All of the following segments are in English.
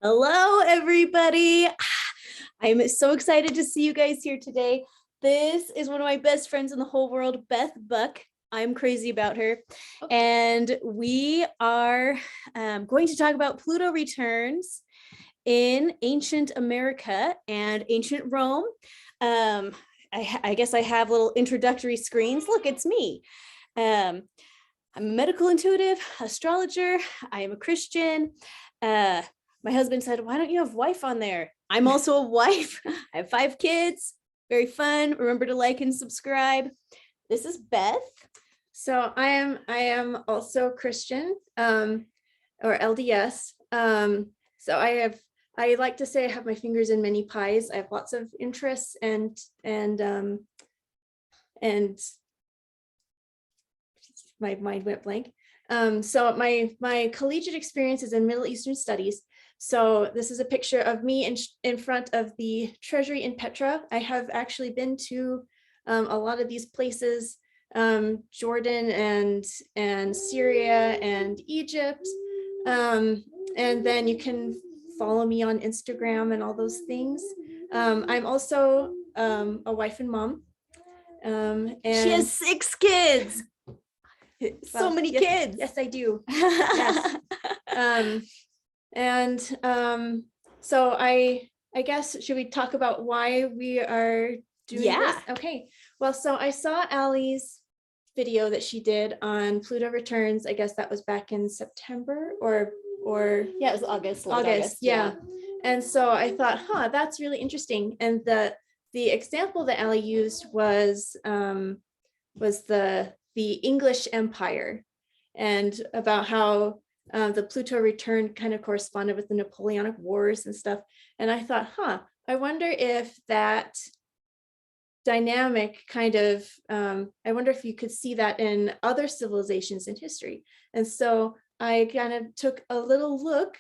Hello, everybody. I'm so excited to see you guys here today. This is one of my best friends in the whole world, Beth Buck. I'm crazy about her. And we are going to talk about Pluto returns in ancient America and ancient Rome. I guess I have little introductory screens. Look, it's me. I'm a medical intuitive, astrologer. I am a Christian. My husband said, why don't you have wife on there? I'm also a wife. I have 5 kids. Very fun. Remember to like and subscribe. This is Beth. So I am also Christian, or LDS. So I like to say I have my fingers in many pies. I have lots of interests and my mind went blank. So my collegiate experience is in Middle Eastern studies. So this is a picture of me in front of the treasury in Petra. I have actually been to a lot of these places, Jordan and Syria and Egypt. And then you can follow me on Instagram and all those things. I'm also a wife and mom. And she has 6 kids. So many kids. Yes, I do. Yes. So I guess, should we talk about why we are doing this? Okay. Well, so I saw Allie's video that she did on Pluto returns. I guess that was back in September or yeah, it was August. August. Yeah. And so I thought, that's really interesting. And the example that Allie used was the English Empire, and about how the Pluto return kind of corresponded with the Napoleonic Wars and stuff. And I thought, I wonder if that dynamic kind of, I wonder if you could see that in other civilizations in history. And so I kind of took a little look,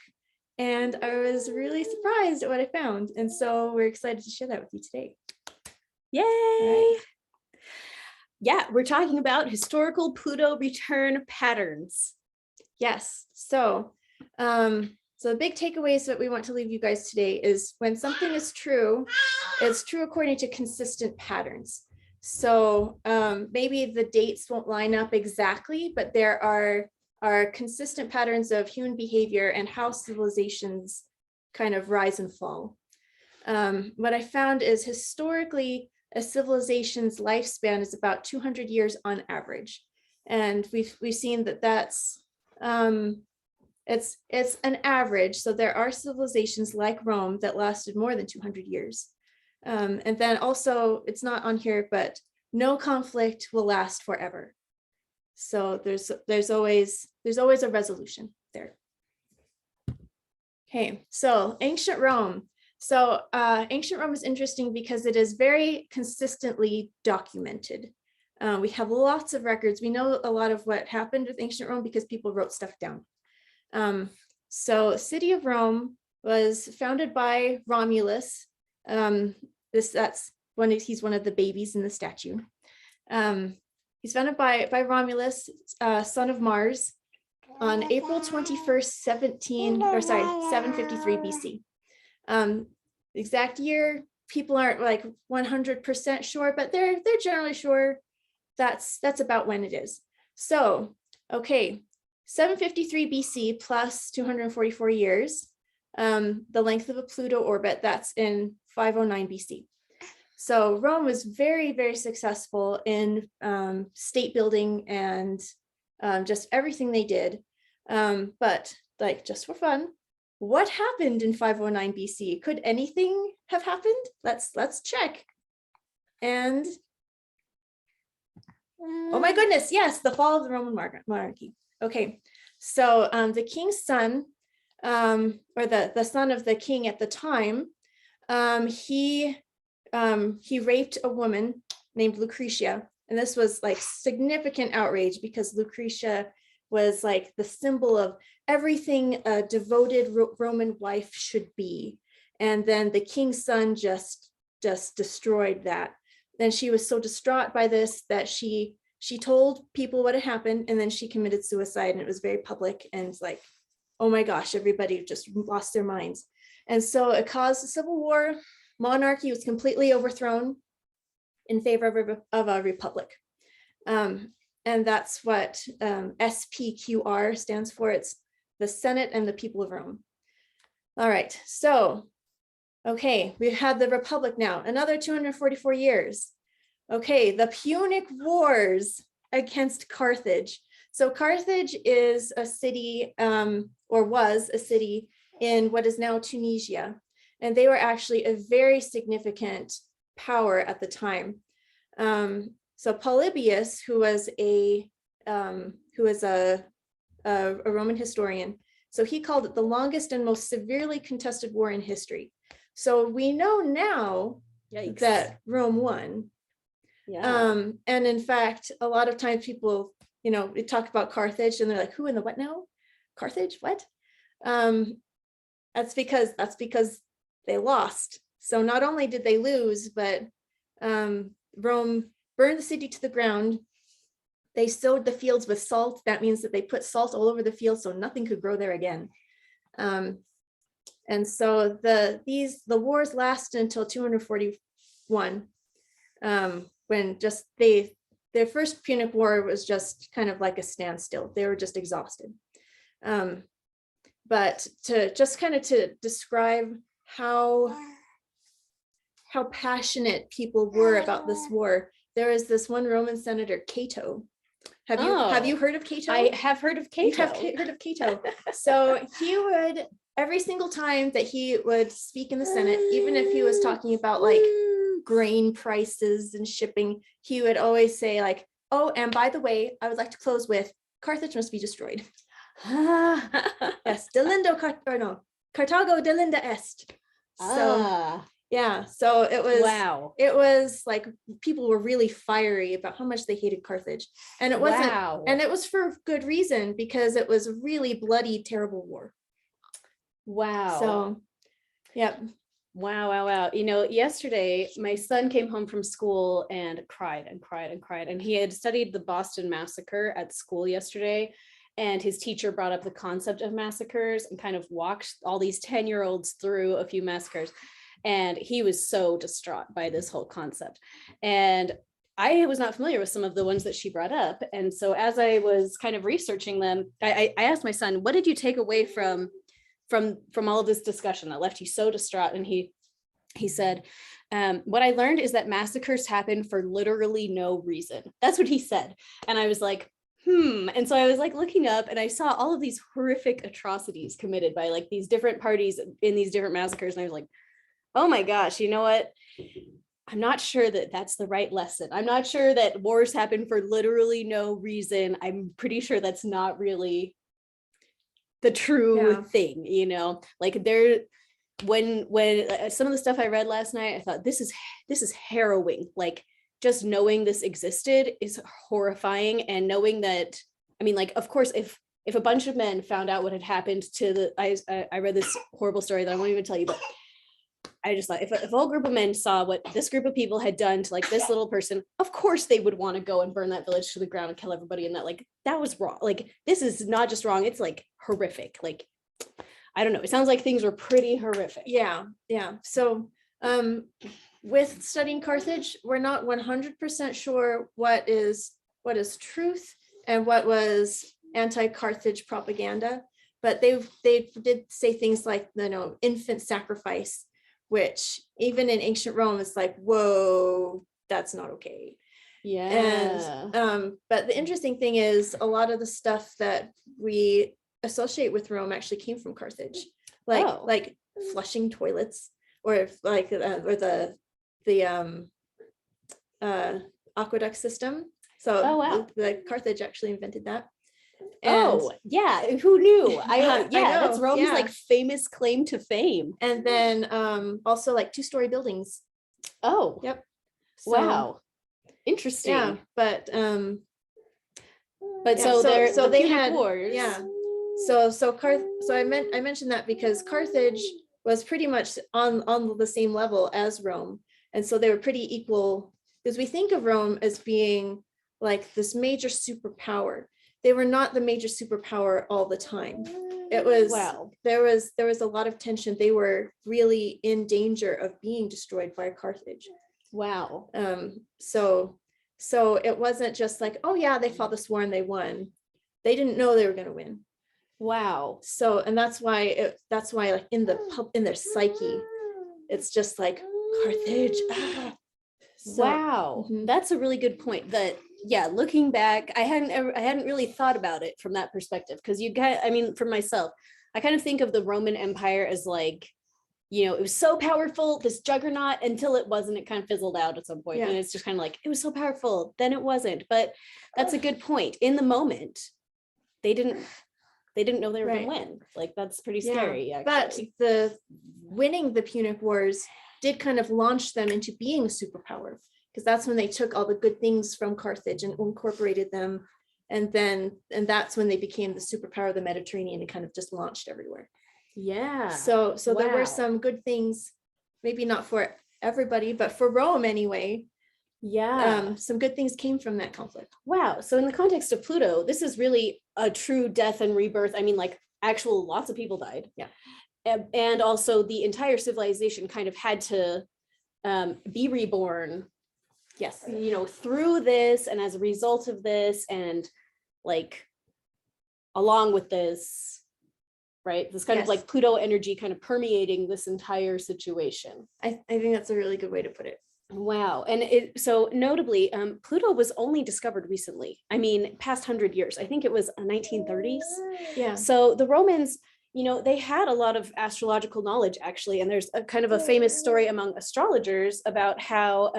and I was really surprised at what I found. And so we're excited to share that with you today. Yay! Right. Yeah, we're talking about historical Pluto return patterns. Yes. So the big takeaways that we want to leave you guys today is when something is true, it's true according to consistent patterns. So maybe the dates won't line up exactly, but there are consistent patterns of human behavior and how civilizations kind of rise and fall. What I found is historically, a civilization's lifespan is about 200 years on average. And we've seen that that's it's an average. So there are civilizations like Rome that lasted more than 200 years. And then also, it's not on here, but no conflict will last forever. So there's always a resolution there. Okay, so ancient Rome. So ancient Rome is interesting because it is very consistently documented. We have lots of records. We know a lot of what happened with ancient Rome because people wrote stuff down. So city of Rome was founded by Romulus. He's one of the babies in the statue. He's founded by Romulus, son of Mars, on April 21st, 753 BC. The exact year, people aren't like 100% sure, but they're generally sure that's about when it is. So, okay, 753 BC plus 244 years, the length of a Pluto orbit, that's in 509 BC. So Rome was very, very successful in state building and just everything they did. But like, just for fun, what happened in 509 BC? Could anything have happened? Let's check. And oh my goodness, yes, the fall of the Roman monarchy. Okay, so the king's son, or the son of the king at the time, he raped a woman named Lucretia. And this was like significant outrage because Lucretia was like the symbol of everything a devoted Roman wife should be. And then the king's son just destroyed that. Then she was so distraught by this that she told people what had happened, and then she committed suicide, and it was very public, and like oh my gosh, everybody just lost their minds. And so it caused a civil war. Monarchy was completely overthrown in favor of a republic. And that's what SPQR stands for. It's the Senate and the people of Rome. All right, so, okay, we had the republic now, another 244 years. Okay, the Punic Wars against Carthage. So Carthage is a city, or was a city in what is now Tunisia. And they were actually a very significant power at the time. So Polybius, who was a Roman historian, so he called it the longest and most severely contested war in history. So we know now Yikes. that Rome won. Yeah. And in fact, a lot of times people, we talk about Carthage and they're like, who in the what now? Carthage, what? That's because they lost. So not only did they lose, but Rome burned the city to the ground. They sowed the fields with salt. That means that they put salt all over the field so nothing could grow there again. And so the wars lasted until 241, when just their first Punic War was just kind of like a standstill. They were just exhausted. But to describe how passionate people were about this war, there is this one Roman senator, Cato. Have you heard of Cato? I have heard of Cato. You have heard of Cato. So he would, every single time that he would speak in the Senate, even if he was talking about like grain prices and shipping, he would always say like, oh, and by the way, I would like to close with, Carthage must be destroyed. Yes, delindo, Carthago delinda est. So yeah, so it was, wow. It was like people were really fiery about how much they hated Carthage, and it wasn't, and it was for good reason, because it was a really bloody, terrible war. Wow. So, yep. Wow. Yesterday my son came home from school and cried. And he had studied the Boston Massacre at school yesterday. And his teacher brought up the concept of massacres and kind of walked all these 10-year-olds through a few massacres. And he was so distraught by this whole concept. And I was not familiar with some of the ones that she brought up. And so as I was kind of researching them, I asked my son, what did you take away from all of this discussion that left you so distraught? And he said, what I learned is that massacres happen for literally no reason. That's what he said. And I was like, And so I was like looking up, and I saw all of these horrific atrocities committed by like these different parties in these different massacres. And I was like, oh my gosh, you know what? I'm not sure that that's the right lesson. I'm not sure that wars happen for literally no reason. I'm pretty sure that's not really the true thing, like when some of the stuff I read last night, I thought this is harrowing. Like just knowing this existed is horrifying. And knowing that, I mean, like, of course, if a bunch of men found out what had happened to I read this horrible story that I won't even tell you, but I just thought if a whole group of men saw what this group of people had done to like this little person, of course they would want to go and burn that village to the ground and kill everybody. And that was wrong. Like, this is not just wrong, it's like horrific. Like, I don't know. It sounds like things were pretty horrific. Yeah. So with studying Carthage, we're not 100% sure what is truth and what was anti-Carthage propaganda, but they did say things like, infant sacrifice, which even in ancient Rome is like, whoa, that's not okay. Yeah. And but the interesting thing is a lot of the stuff that we associate with Rome actually came from Carthage, like flushing toilets, or like or the aqueduct system. So the Carthage actually invented that. And yeah, who knew? I know, that's Rome's like famous claim to fame. And then also like 2-story buildings. Oh, yep. So, wow, interesting. Yeah, but so they had wars. Yeah. So I mentioned that because Carthage was pretty much on the same level as Rome, and so they were pretty equal, because we think of Rome as being like this major superpower. They were not the major superpower all the time. it was, Wow. there was a lot of tension. They were really in danger of being destroyed by Carthage. Wow. So it wasn't just like, oh yeah, they fought this war and they won. They didn't know they were going to win. Wow. So, and that's why like in their psyche, it's just like Carthage. So, Wow. That's a really good point. That, yeah, looking back, I hadn't really thought about it from that perspective. Because I mean, for myself, I kind of think of the Roman Empire as like, it was so powerful, this juggernaut, until it wasn't. It kind of fizzled out at some point. Yeah. And it's just kind of like, it was so powerful, then it wasn't. But that's a good point. In the moment, they didn't know they were going to win. Like, that's pretty scary. Yeah. But the winning the Punic Wars did kind of launch them into being a superpower, because that's when they took all the good things from Carthage and incorporated them. And that's when they became the superpower of the Mediterranean and kind of just launched everywhere. Yeah. So there were Wow. some good things, maybe not for everybody, but for Rome anyway. Yeah. Some good things came from that conflict. Wow. So in the context of Pluto, this is really a true death and rebirth. I mean, like, lots of people died. Yeah. And also the entire civilization kind of had to be reborn. Yes. Through this, and as a result of this, and like along with this, right? This kind of like Pluto energy kind of permeating this entire situation. I think that's a really good way to put it. Wow. And so notably, Pluto was only discovered recently. I mean, past 100 years. I think it was 1930s. Yeah. So the Romans, they had a lot of astrological knowledge, actually. And there's a kind of a famous story among astrologers about how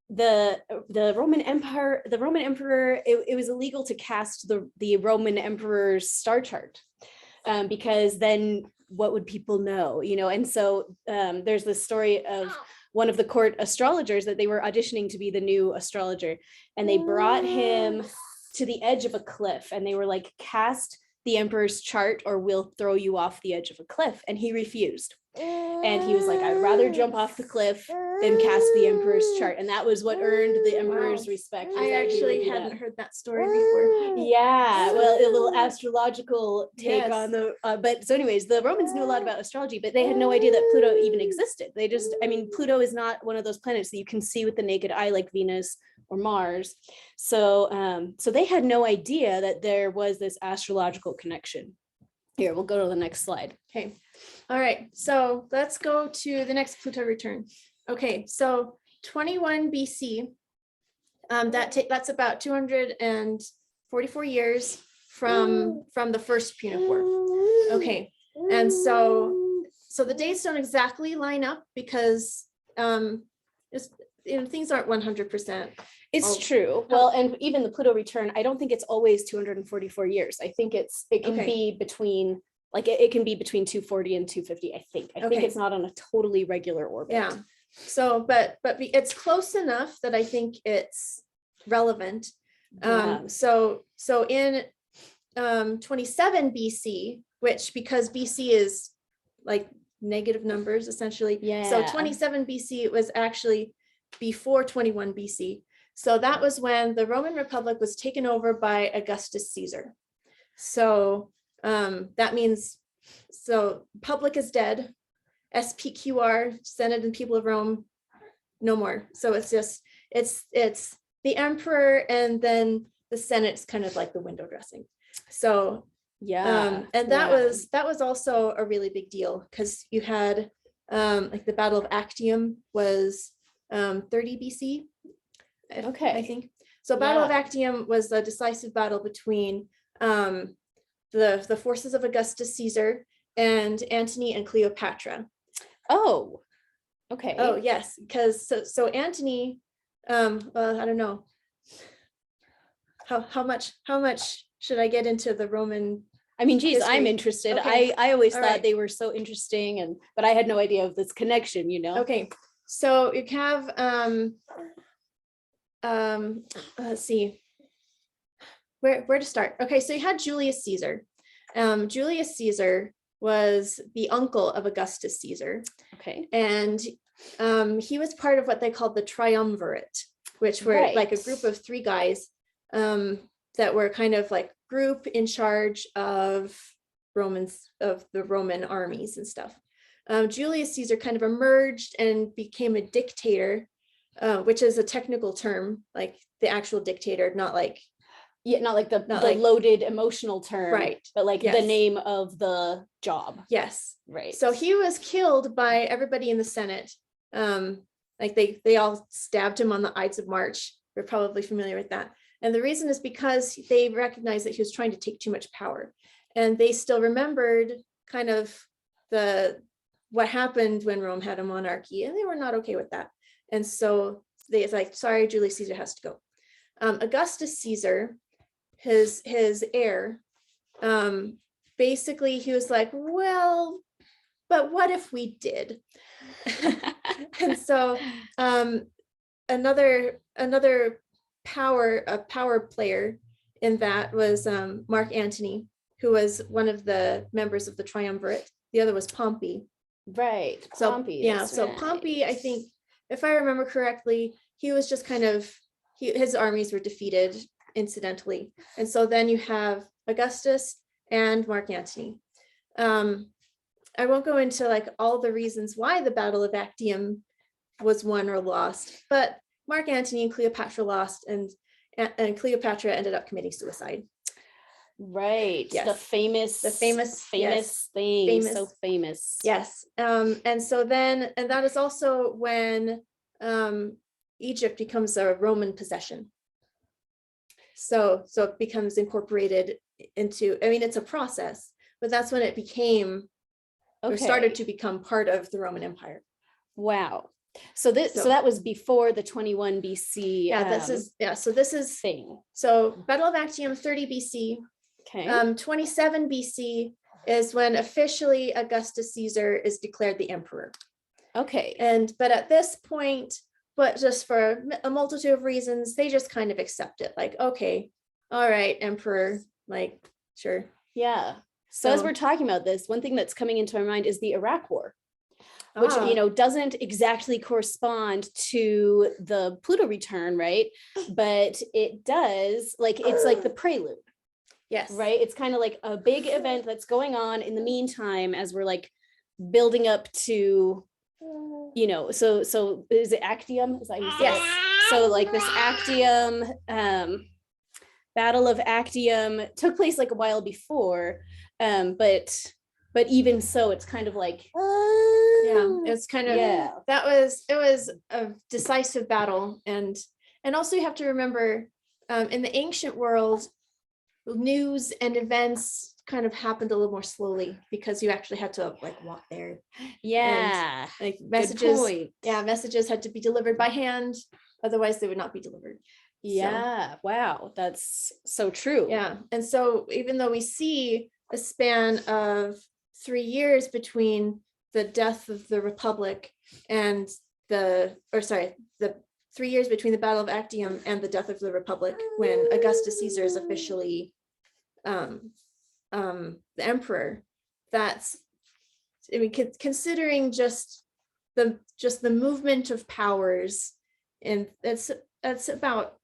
the Roman Empire, it was illegal to cast the Roman emperor's star chart, because then what would people know? And so there's this story of one of the court astrologers that they were auditioning to be the new astrologer, and they brought him to the edge of a cliff, and they were like, cast the emperor's chart or we'll throw you off the edge of a cliff. And he refused. And he was like, I'd rather jump off the cliff than cast the emperor's chart. And that was what earned the emperor's respect. I actually hadn't heard that story before. Yeah, well, a little astrological take on the, but so anyways, the Romans knew a lot about astrology, but they had no idea that Pluto even existed. Pluto is not one of those planets that you can see with the naked eye like Venus or Mars. So, so they had no idea that there was this astrological connection. Here, we'll go to the next slide. Okay. All right. So let's go to the next Pluto return. Okay. So 21 BC. That's about 244 years from the first Punic War. Okay. And so the dates don't exactly line up because things aren't 100%. It's true. Well, and even the Pluto return, I don't think it's always 244 years. I think it can be between, like, it can be between 240 and 250, I think. I think it's not on a totally regular orbit. Yeah. So, but it's close enough that I think it's relevant. So in 27 BC, which, because BC is like negative numbers essentially. Yeah. So 27 BC was actually before 21 BC. So that was when the Roman Republic was taken over by Augustus Caesar. So that means, so public is dead, SPQR, Senate and people of Rome, no more. So it's just, it's the emperor, and then the Senate's kind of like the window dressing. So yeah, and that was also a really big deal, because you had like the Battle of Actium was 30 BC. Okay, I think so. Battle of Actium was a decisive battle between the forces of Augustus Caesar and Antony and Cleopatra. Oh, okay. Oh yes, because so Antony, well, I don't know how much should I get into the Roman? I mean, geez, history? I'm interested. Okay. I always All thought right. they were so interesting, but I had no idea of this connection, Okay, so you have let's see where to start. Okay, so you had Julius Caesar. Julius Caesar was the uncle of Augustus Caesar. Okay. And he was part of what they called the triumvirate, which were like a group of three guys that were kind of like group in charge of the Roman armies and stuff. Julius Caesar kind of emerged and became a dictator, which is a technical term, like the actual dictator, not like not like the like, loaded emotional term, right, but like yes, the name of the job. Yes, right. So he was killed by everybody in the Senate. Like they all stabbed him on the Ides of March. We're probably familiar with that. And the reason is because they recognized that he was trying to take too much power. And they still remembered kind of what happened when Rome had a monarchy, and they were not okay with that. And so it's like, sorry, Julius Caesar has to go. Augustus Caesar, his heir, basically he was like, well, but what if we did? And so another power player in that was Mark Antony, who was one of the members of the triumvirate. The other was Pompey. Right. So Pompey. yeah, so right. Pompey, I think, if I remember correctly, he was just kind of, his armies were defeated incidentally. And so then you have Augustus and Mark Antony. I won't go into like all the reasons why the Battle of Actium was won or lost, but Mark Antony and Cleopatra lost, and Cleopatra ended up committing suicide. Right. Yes. The famous yes. thing. So famous. Yes. And so then, and that is also when Egypt becomes a Roman possession. So it becomes incorporated into, I mean, it's a process, but that's when it became, or started to become part of the Roman Empire. Wow. So that was before the 21 BC. Yeah, so this is thing. So Battle of Actium 30 BC. Okay. 27 BC is when officially Augustus Caesar is declared the emperor. Okay. But at this point, but just for a multitude of reasons, they just kind of accept it. Like, okay, all right, emperor, like, sure. Yeah. So as we're talking about this, one thing that's coming into my mind is the Iraq War, which, doesn't exactly correspond to the Pluto return, right? But it does, like, it's like the prelude. Yes. Right. It's kind of like a big event that's going on in the meantime, as we're like building up to, so is it Actium? Is that how you say it? So like this Actium, Battle of Actium took place like a while before, but even so, it's kind of like it's kind of it was a decisive battle, and also you have to remember, in the ancient world, news and events kind of happened a little more slowly because you actually had to like walk there. Yeah. And, like, messages had to be delivered by hand, otherwise they would not be delivered. Yeah. So, wow. That's so true. Yeah. And so even though we see a span of 3 years between the death of the Republic and the 3 years between the Battle of Actium and the death of the Republic, when Augustus Caesar is officially the emperor. That's, I mean, considering just the movement of powers, and it's about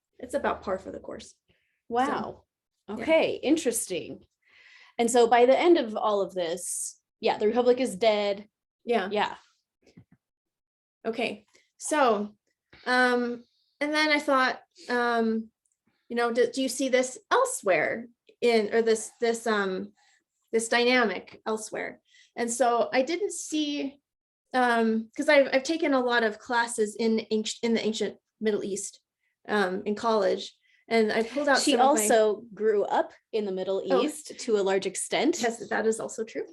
par for the course. Wow. So, okay, interesting. And so by the end of all of this, the Republic is dead. Yeah. Okay. So and then I thought, do you see this elsewhere this dynamic elsewhere? And so I didn't see, because I've taken a lot of classes in the ancient Middle East in college, and I pulled out. She also grew up in the Middle East to a large extent. Yes, that is also true.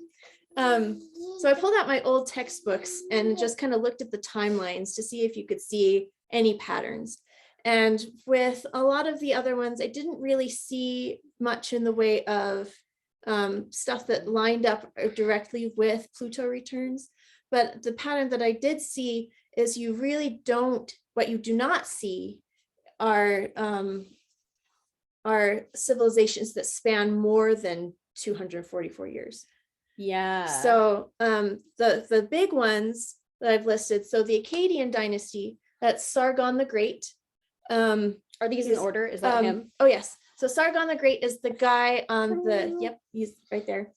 So I pulled out my old textbooks and just kind of looked at the timelines to see if you could see any patterns. And with a lot of the other ones, I didn't really see much in the way of stuff that lined up directly with Pluto returns. But the pattern that I did see is what you do not see are civilizations that span more than 244 years. Yeah. So the big ones that I've listed, so the Akkadian dynasty, that's Sargon the Great. Are these in order? Is that him? Oh yes. So Sargon the Great is the guy on the, he's right there.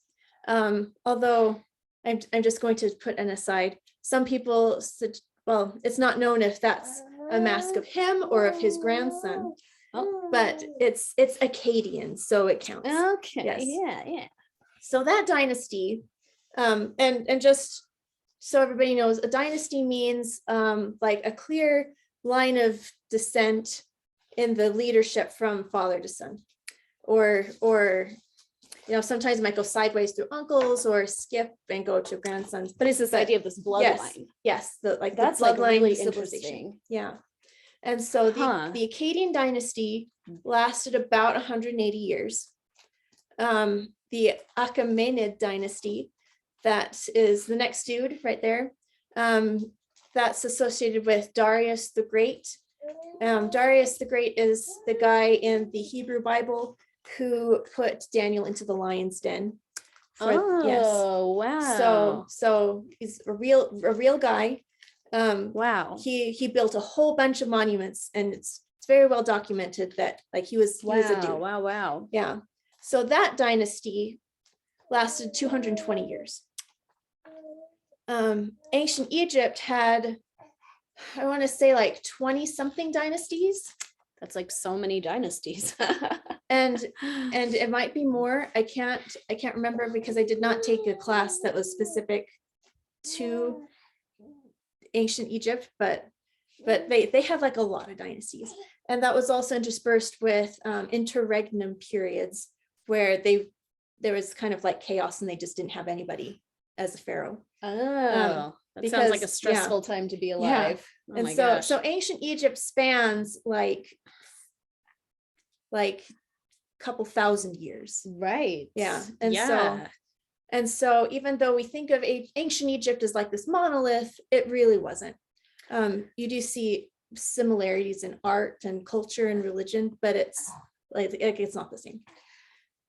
Although I'm just going to put an aside. Some people well, it's not known if that's a mask of him or of his grandson. Oh, but it's Akkadian, so it counts. Okay. Yes. Yeah. So that dynasty, and just so everybody knows, a dynasty means like a clear line of descent in the leadership from father to son, or sometimes it might go sideways through uncles or skip and go to grandsons. But it's this idea of this bloodline. Yes, That's the like bloodline really civilization. interesting. Yeah. And so the Akkadian dynasty lasted about 180 years. The Achaemenid dynasty, that is the next dude right there. That's associated with Darius the Great. Darius the Great is the guy in the Hebrew Bible who put Daniel into the lion's den. Wow. So he's a real guy. Wow. He built a whole bunch of monuments, and it's very well documented that like he was a dude. Wow. Yeah. So that dynasty lasted 220 years. Ancient Egypt had, I want to say, like 20 something dynasties. That's like so many dynasties. and it might be more. I can't remember because I did not take a class that was specific to ancient Egypt, but they have like a lot of dynasties. And that was also interspersed with interregnum periods where there was kind of like chaos and they just didn't have anybody as a pharaoh. That sounds like a stressful time to be alive. Yeah. Oh, and so gosh. So ancient Egypt spans like a couple thousand years. Right. Yeah. And so even though we think of ancient Egypt as like this monolith, it really wasn't. You do see similarities in art and culture and religion, but it's like it's not the same.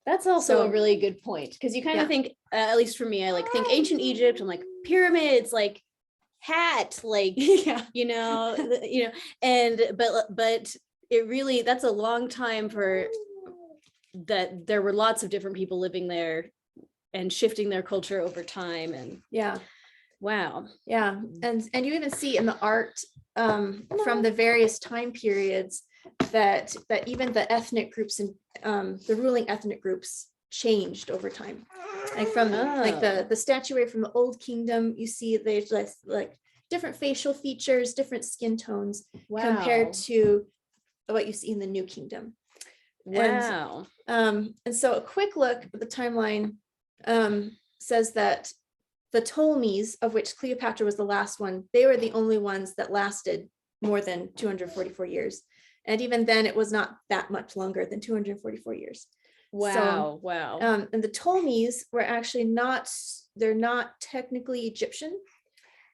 That's also a really good point, because you kind of think, at least for me, I like think ancient Egypt, I'm like pyramids, like hat, like and but it really, that's a long time for that. There were lots of different people living there and shifting their culture over time. And wow. Yeah. And you even see in the art from the various time periods that even the ethnic groups and the ruling ethnic groups changed over time. Like from like the statuary from the Old Kingdom, you see they like different facial features, different skin tones compared to what you see in the New Kingdom. Wow. And so a quick look at the timeline says that the Ptolemies, of which Cleopatra was the last one, they were the only ones that lasted more than 244 years. And even then, it was not that much longer than 244 years. Wow. And the Ptolemies were actually they're not technically Egyptian,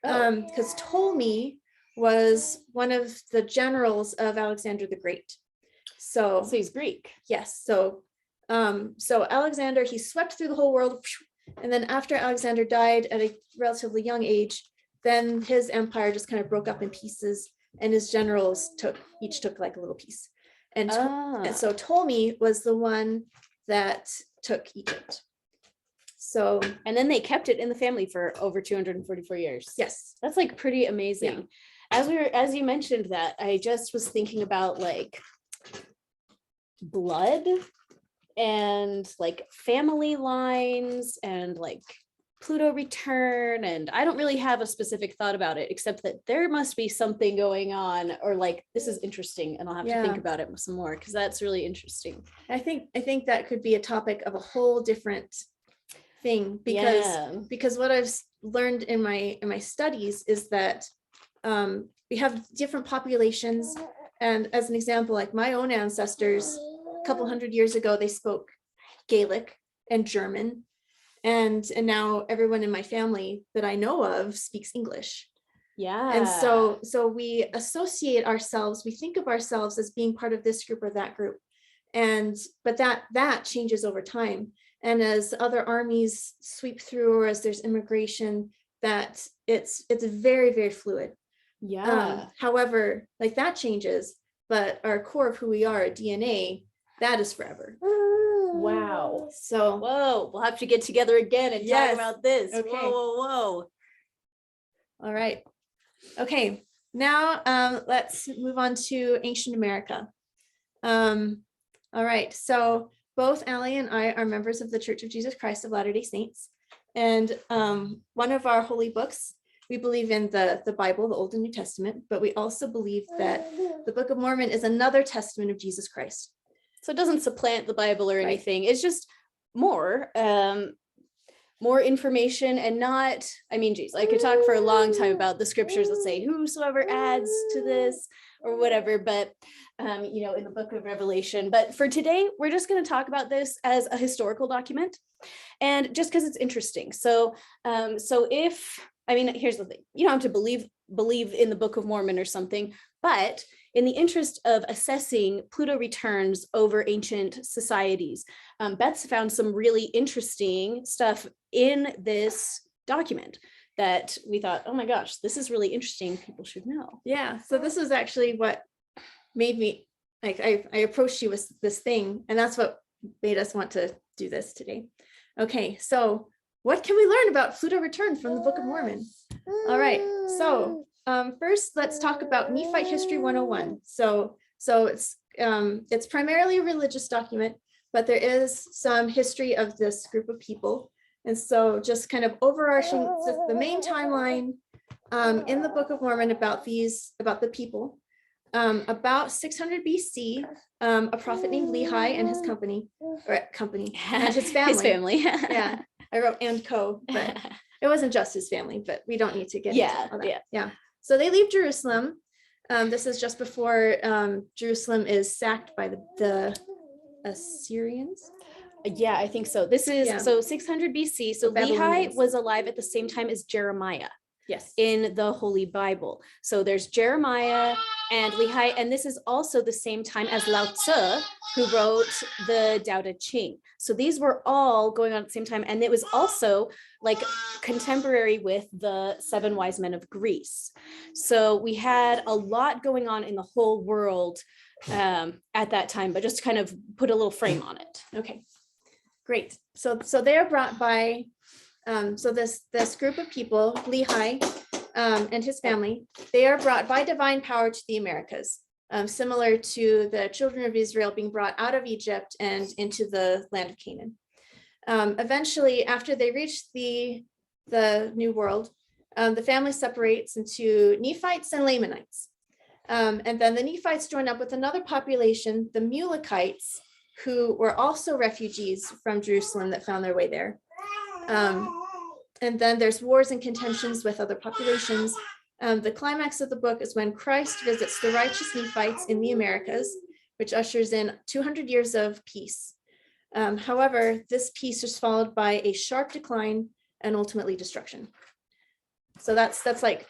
because Ptolemy was one of the generals of Alexander the Great. So he's Greek. Yes. So Alexander, he swept through the whole world. And then after Alexander died at a relatively young age, then his empire just kind of broke up in pieces, and his generals each took like a little piece. And so Ptolemy was the one that took Egypt. So, and then they kept it in the family for over 244 years. Yes. That's like pretty amazing. Yeah. As you mentioned that, I just was thinking about like blood and like family lines and like Pluto return, and I don't really have a specific thought about it, except that there must be something going on, or like this is interesting and I'll have to think about it some more, because that's really interesting. I think that could be a topic of a whole different thing, because what I've learned in my studies is that we have different populations, and as an example, like my own ancestors a couple hundred years ago, they spoke Gaelic and German, and now everyone in my family that I know of speaks English. Yeah. And so we associate ourselves, we think of ourselves as being part of this group or that group, but that changes over time. And as other armies sweep through, or as there's immigration, that it's very, very fluid. Yeah. However, like that changes, but our core of who we are, DNA, that is forever. Wow. So, Whoa, we'll have to get together again and Yes. talk about this. Okay. Whoa. all right. Okay, now let's move on to ancient America. All right, so both Allie and I are members of the Church of Jesus Christ of Latter-day Saints. And one of our holy books, we believe in the Bible, the Old and New Testament, but we also believe that the Book of Mormon is another testament of Jesus Christ. So it doesn't supplant the Bible or Right. anything. It's just more information, and not, I mean, geez, I could talk for a long time about the scriptures that say whosoever adds to this or whatever, but in the book of Revelation. But for today, we're just going to talk about this as a historical document, and just because it's interesting. So here's the thing: you don't have to believe in the Book of Mormon or something, but in the interest of assessing Pluto returns over ancient societies, Beth's found some really interesting stuff in this document that we thought, oh my gosh, this is really interesting. People should know. Yeah, so this is actually what made me, like, I approached you with this thing, and that's what made us want to do this today. Okay, so what can we learn about Pluto return from the Book of Mormon? All right, so first let's talk about Nephite History 101. So it's primarily a religious document, but there is some history of this group of people. And so just kind of overarching the main timeline in the Book of Mormon about the people. About 600 BC, a prophet named Lehi and his company, and his family. His family. Yeah, I wrote and co, but it wasn't just his family, but we don't need to get into all that. Yeah. So they leave Jerusalem. This is just before Jerusalem is sacked by the Assyrians. Yeah, I think so. This is so 600 BC. So Lehi was alive at the same time as Jeremiah. Yes. In the Holy Bible. So there's Jeremiah and Lehi, and this is also the same time as Lao Tzu, who wrote the Tao Te Ching. So these were all going on at the same time, and it was also like contemporary with the 7 wise men of Greece. So we had a lot going on in the whole world at that time, but just to kind of put a little frame on it. Okay, great. So they're brought by so this group of people, Lehi and his family, they are brought by divine power to the Americas, similar to the children of Israel being brought out of Egypt and into the land of Canaan. Eventually, after they reach the New World, the family separates into Nephites and Lamanites. And then the Nephites join up with another population, the Mulekites, who were also refugees from Jerusalem that found their way there. And then there's wars and contentions with other populations. The climax of the book is when Christ visits the righteous Nephites in the Americas, which ushers in 200 years of peace. However, this peace is followed by a sharp decline and ultimately destruction. So that's like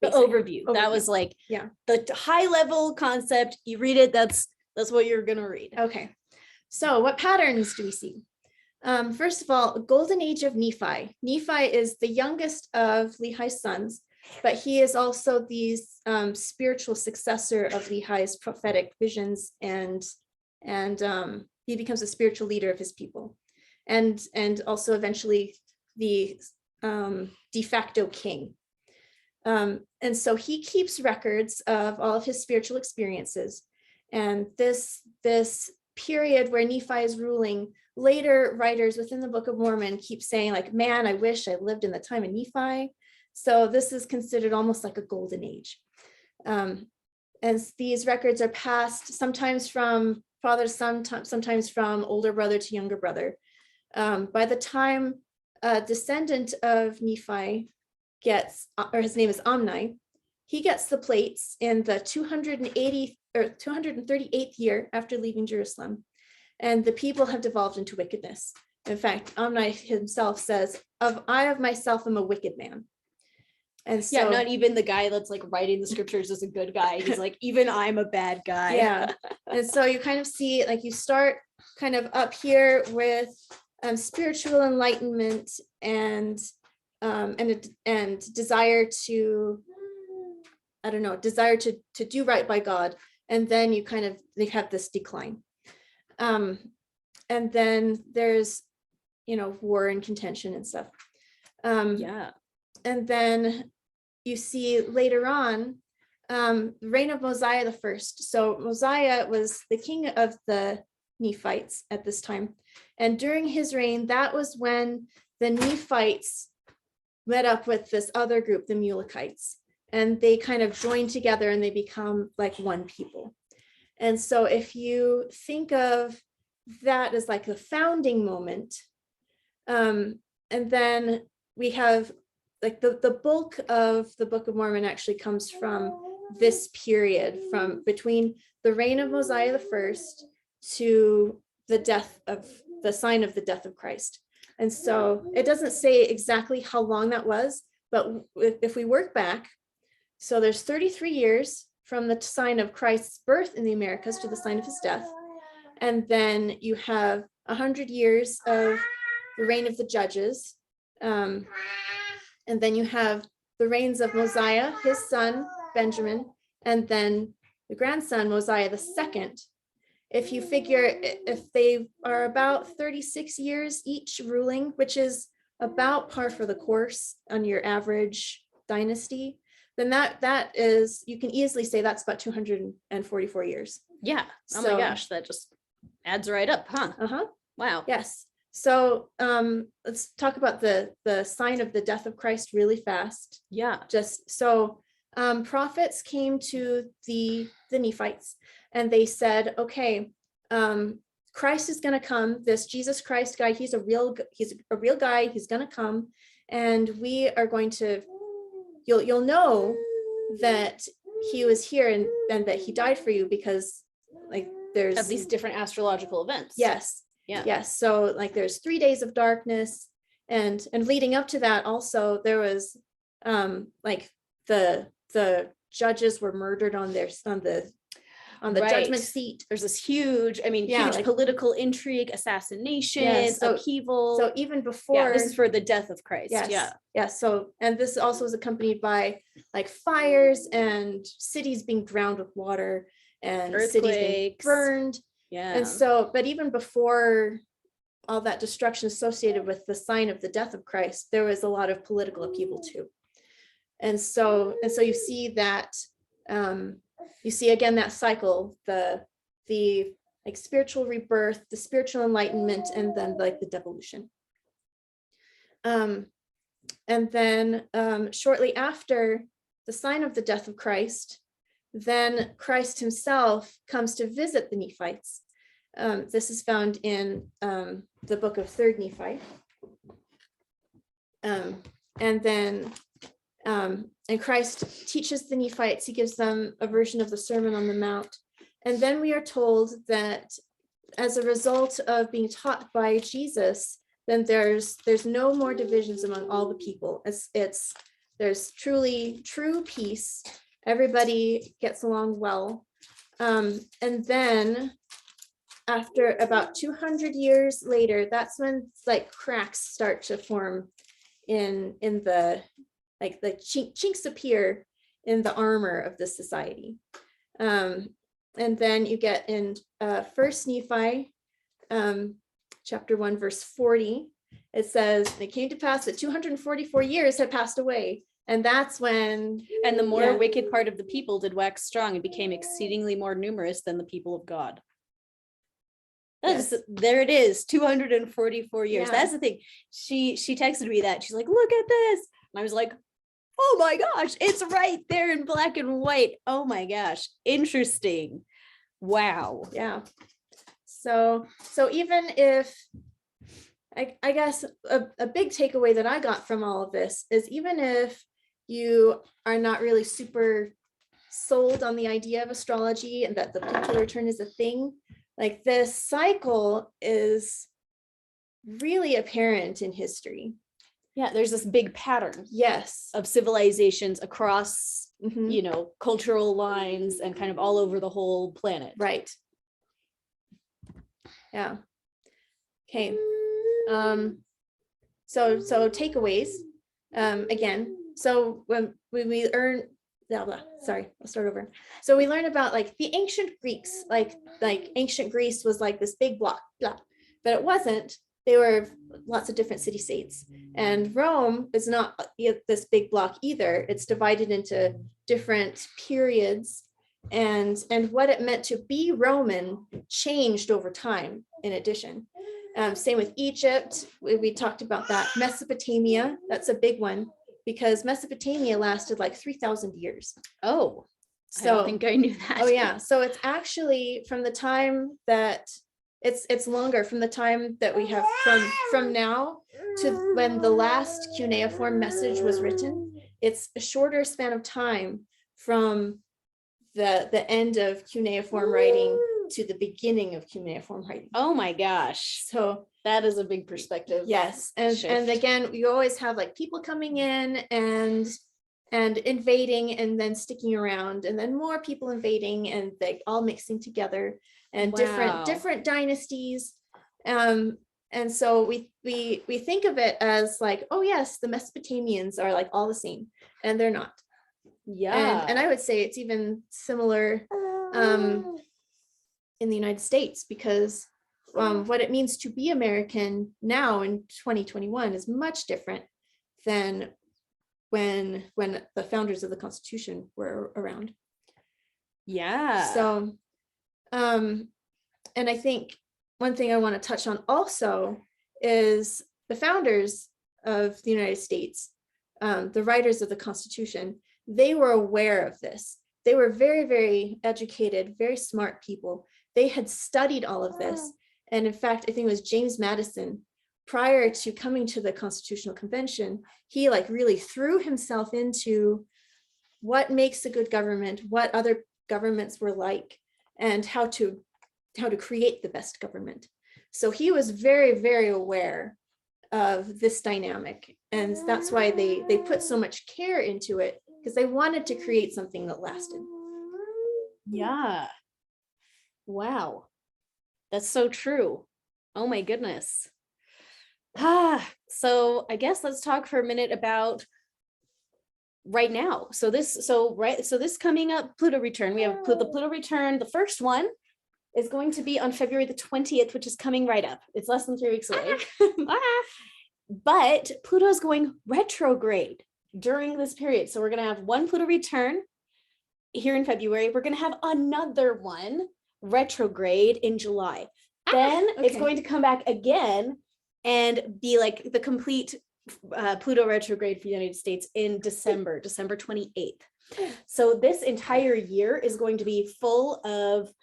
the overview. That was like the high level concept. You read it, that's what you're gonna read. Okay, so what patterns do we see? First of all, golden age of Nephi. Nephi is the youngest of Lehi's sons, but he is also the spiritual successor of Lehi's prophetic visions, and he becomes a spiritual leader of his people, and also eventually the de facto king. And so he keeps records of all of his spiritual experiences, and this period where Nephi is ruling, later writers within the Book of Mormon keep saying, like, man, I wish I lived in the time of Nephi. So this is considered almost like a golden age. And these records are passed sometimes from father to son, sometimes from older brother to younger brother. By the time a descendant of Nephi gets, or his name is Omni, he gets the plates in the 238th year after leaving Jerusalem. And the people have devolved into wickedness. In fact, Omni himself says, I of myself am a wicked man. And so, not even the guy that's like writing the scriptures is a good guy. He's like, even I'm a bad guy. Yeah. And so you kind of see, like, you start kind of up here with spiritual enlightenment and desire to, desire to do right by God. And then they have this decline. and then there's, war and contention and stuff. Yeah. And then you see later on, the reign of Mosiah the first. So Mosiah was the king of the Nephites at this time. And during his reign, that was when the Nephites met up with this other group, the Mulekites, and they kind of joined together and they become like one people. And so if you think of that as like the founding moment, and then we have like the bulk of the Book of Mormon actually comes from this period, from between the reign of Mosiah the first to the sign of the death of Christ. And so it doesn't say exactly how long that was, but if we work back, so there's 33 years from the sign of Christ's birth in the Americas to the sign of his death. And then you have 100 years of the reign of the judges. And then you have the reigns of Mosiah, his son, Benjamin, and then the grandson, Mosiah the second. If you figure if they are about 36 years each ruling, which is about par for the course on your average dynasty, then that is, you can easily say that's about 244 years. Yeah. Oh my gosh, that just adds right up, huh? Uh-huh. Wow. Yes. So let's talk about the sign of the death of Christ really fast. Yeah. Just so prophets came to the Nephites and they said, okay, Christ is going to come. This Jesus Christ guy, he's a real guy. He's going to come, and we are going to. You'll know that he was here and that he died for you because like there's of these different astrological events. Yes. Yeah. Yes. So like there's 3 days of darkness, and leading up to that also there was like the judges were murdered on the right. Judgment seat. There's this huge, huge like, political intrigue, assassinations, upheaval. So even before, this is for the death of Christ. Yes, yeah. Yeah. So, and this also is accompanied by like fires and cities being drowned with water and earthquakes, cities being burned. Yeah. And so, but even before all that destruction associated with the sign of the death of Christ, there was a lot of political upheaval too. And so you see that, you see again that cycle, the like spiritual rebirth, the spiritual enlightenment, and then like the devolution. And then shortly after the sign of the death of Christ, then Christ himself comes to visit the Nephites. This is found in the book of 3rd Nephi. And then and Christ teaches the Nephites, he gives them a version of the Sermon on the Mount. And then we are told that as a result of being taught by Jesus, then there's no more divisions among all the people. There's truly true peace. Everybody gets along well. And then after about 200 years later, that's when like cracks start to form in the like the chinks appear in the armor of the society. And then you get in 1st Nephi, chapter 1, verse 40, it says, it came to pass that 244 years had passed away. And that's when... And the more wicked part of the people did wax strong and became exceedingly more numerous than the people of God. There it is, 244 years. Yeah. That's the thing. She texted me that. She's like, look at this. And I was like, oh my gosh, it's right there in black and white. Oh my gosh, interesting. Wow. Yeah. So even if, I guess a big takeaway that I got from all of this is, even if you are not really super sold on the idea of astrology and that the Pluto return is a thing, like this cycle is really apparent in history. Yeah, there's this big pattern. Yes. Of civilizations across, cultural lines and kind of all over the whole planet. Right. Yeah. Okay. So takeaways, again, so when we learn, sorry, I'll start over. So we learn about like the ancient Greeks, like ancient Greece was like this big block, but it wasn't. They were lots of different city states, and Rome is not this big block either. It's divided into different periods, and what it meant to be Roman changed over time. In addition, same with Egypt. We talked about that. Mesopotamia, that's a big one, because Mesopotamia lasted like 3,000 years. Oh, So I don't think I knew that. Oh yeah, so it's actually from the time that it's longer, from the time that we have from now to when the last cuneiform message was written. It's a shorter span of time from the end of cuneiform writing to the beginning of cuneiform writing. Oh my gosh. So that is a big perspective. Yes, and again, you always have like people coming in and invading and then sticking around, and then more people invading, and they all mixing together, and different dynasties. And so we think of it as like, oh yes, the Mesopotamians are like all the same, and they're not. Yeah. And I would say it's even similar in the United States, because what it means to be American now in 2021 is much different than when the founders of the Constitution were around. Yeah. So, and I think one thing I want to touch on also is the founders of the United States, the writers of the Constitution. They were aware of this. They were very, very educated, very smart people. They had studied all of this. And in fact, I think it was James Madison, prior to coming to the Constitutional Convention, he like really threw himself into what makes a good government, what other governments were like, and how to create the best government. So he was very, very aware of this dynamic. And that's why they put so much care into it, because they wanted to create something that lasted. Yeah. Wow. That's so true. Oh my goodness. So I guess let's talk for a minute about right now. So this coming up Pluto return, we have the Pluto return. The first one is going to be on February the 20th, which is coming right up. It's less than 3 weeks away. But Pluto is going retrograde during this period. So we're going to have one Pluto return here in February. We're going to have another one retrograde in July. Then it's going to come back again and be like the complete Pluto retrograde for the United States in December 28th. So this entire year is going to be full of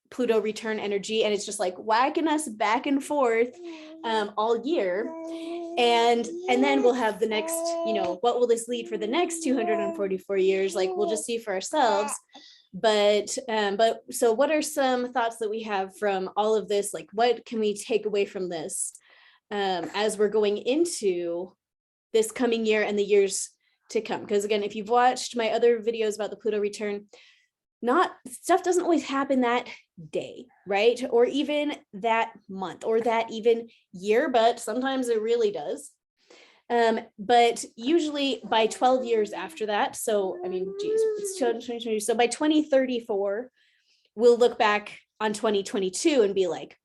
Pluto return energy, and it's just like whacking us back and forth all year. And then we'll have the next, what will this lead for the next 244 years? Like, we'll just see for ourselves. But so what are some thoughts that we have from all of this? Like, what can we take away from this as we're going into this coming year and the years to come? Because again, if you've watched my other videos about the Pluto return, stuff doesn't always happen that day, right? Or even that month, or that even year, but sometimes it really does. But usually by 12 years after that, so I mean, geez, it's 2022. So by 2034, we'll look back on 2022 and be like,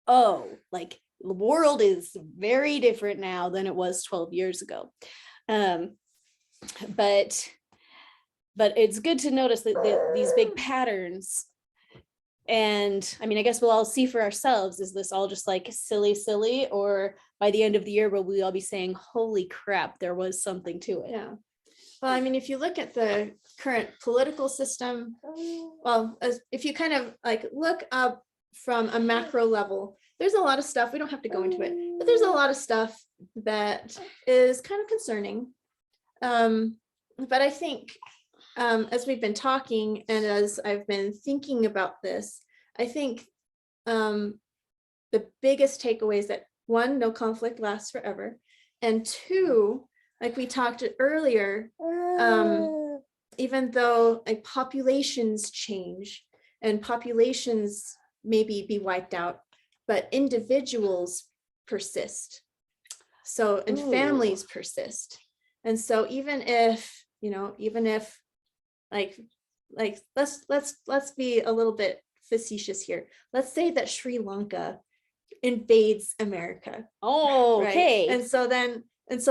oh, like the world is very different now than it was 12 years ago. But it's good to notice that these big patterns. And I mean, I guess we'll all see for ourselves, is this all just like silly, or by the end of the year, will we all be saying, holy crap, there was something to it? Yeah. Well, I mean, if you look at the current political system, well, if you kind of like look up from a macro level, there's a lot of stuff, we don't have to go into it, but there's a lot of stuff that is kind of concerning. But I think as we've been talking and as I've been thinking about this, I think the biggest takeaway is that, one, no conflict lasts forever. And two, like we talked earlier, even though like populations change and populations maybe be wiped out, but individuals persist. So, and families persist. And so even if like let's be a little bit facetious here. Let's say that Sri Lanka invades America. Oh, Right. okay. And so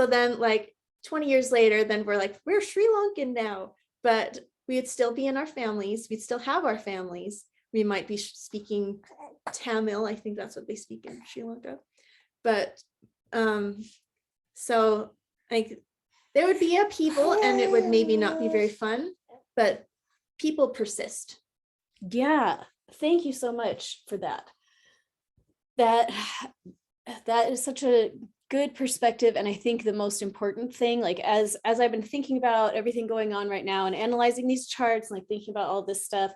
then like 20 years later, then we're like, we're Sri Lankan now, but we'd still be in our families. We'd still have our families. We might be speaking Tamil. I think that's what they speak in Sri Lanka. But so like there would be upheaval and it would maybe not be very fun, but people persist. Yeah. Thank you so much for that. That is such a good perspective. And I think the most important thing, like as I've been thinking about everything going on right now and analyzing these charts and like thinking about all this stuff,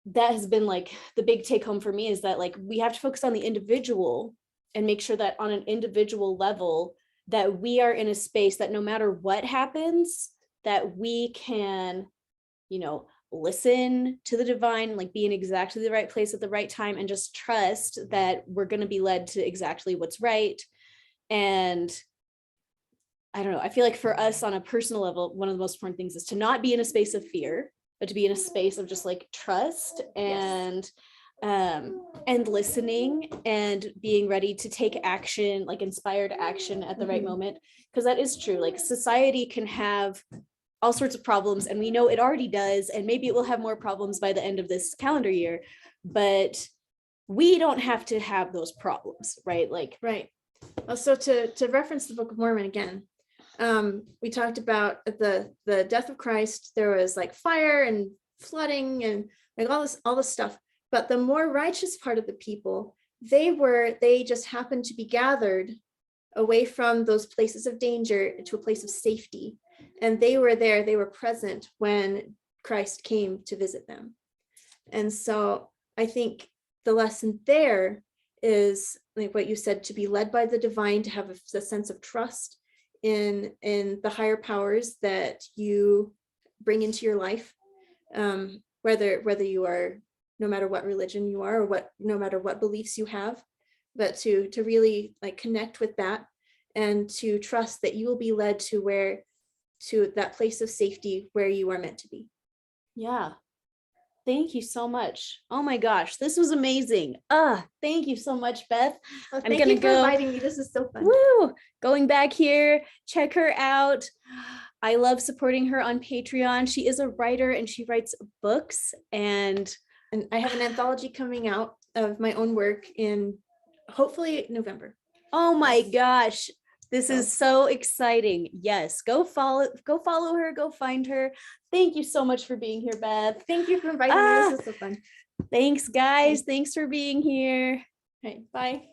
that has been like the big take home for me, is that like we have to focus on the individual and make sure that on an individual level that we are in a space that no matter what happens, that we can, you know, listen to the divine, like be in exactly the right place at the right time, and just trust that we're going to be led to exactly what's right. And I don't know, I feel like for us on a personal level, one of the most important things is to not be in a space of fear, but to be in a space of just like trust and listening and being ready to take action, like inspired action at the right moment. Because that is true. Like society can have all sorts of problems, and we know it already does, and maybe it will have more problems by the end of this calendar year, but we don't have to have those problems, right? Like, right. Also, to reference the Book of Mormon again, we talked about the death of Christ. There was like fire and flooding and like all this stuff. But the more righteous part of the people, they just happened to be gathered away from those places of danger to a place of safety. And they were there, they were present when Christ came to visit them. And so I think the lesson there is like what you said, to be led by the divine, to have a sense of trust in the higher powers that you bring into your life, whether you are, no matter what religion you are, or no matter what beliefs you have, but to really like connect with that and to trust that you will be led to that place of safety where you are meant to be. yeah. Thank you so much. Oh my gosh, this was amazing. Thank you so much, Beth. Well, I'm thank gonna you for go. inviting me. This is so fun. Woo! Going back here, check her out. I love supporting her on Patreon. She is a writer and she writes books, and I have an anthology coming out of my own work in hopefully November. oh my gosh, this is so exciting. Yes, go follow her, go find her. Thank you so much for being here, Beth. Thank you for inviting me. This is so fun. Thanks, guys. Thanks for being here. All right, bye.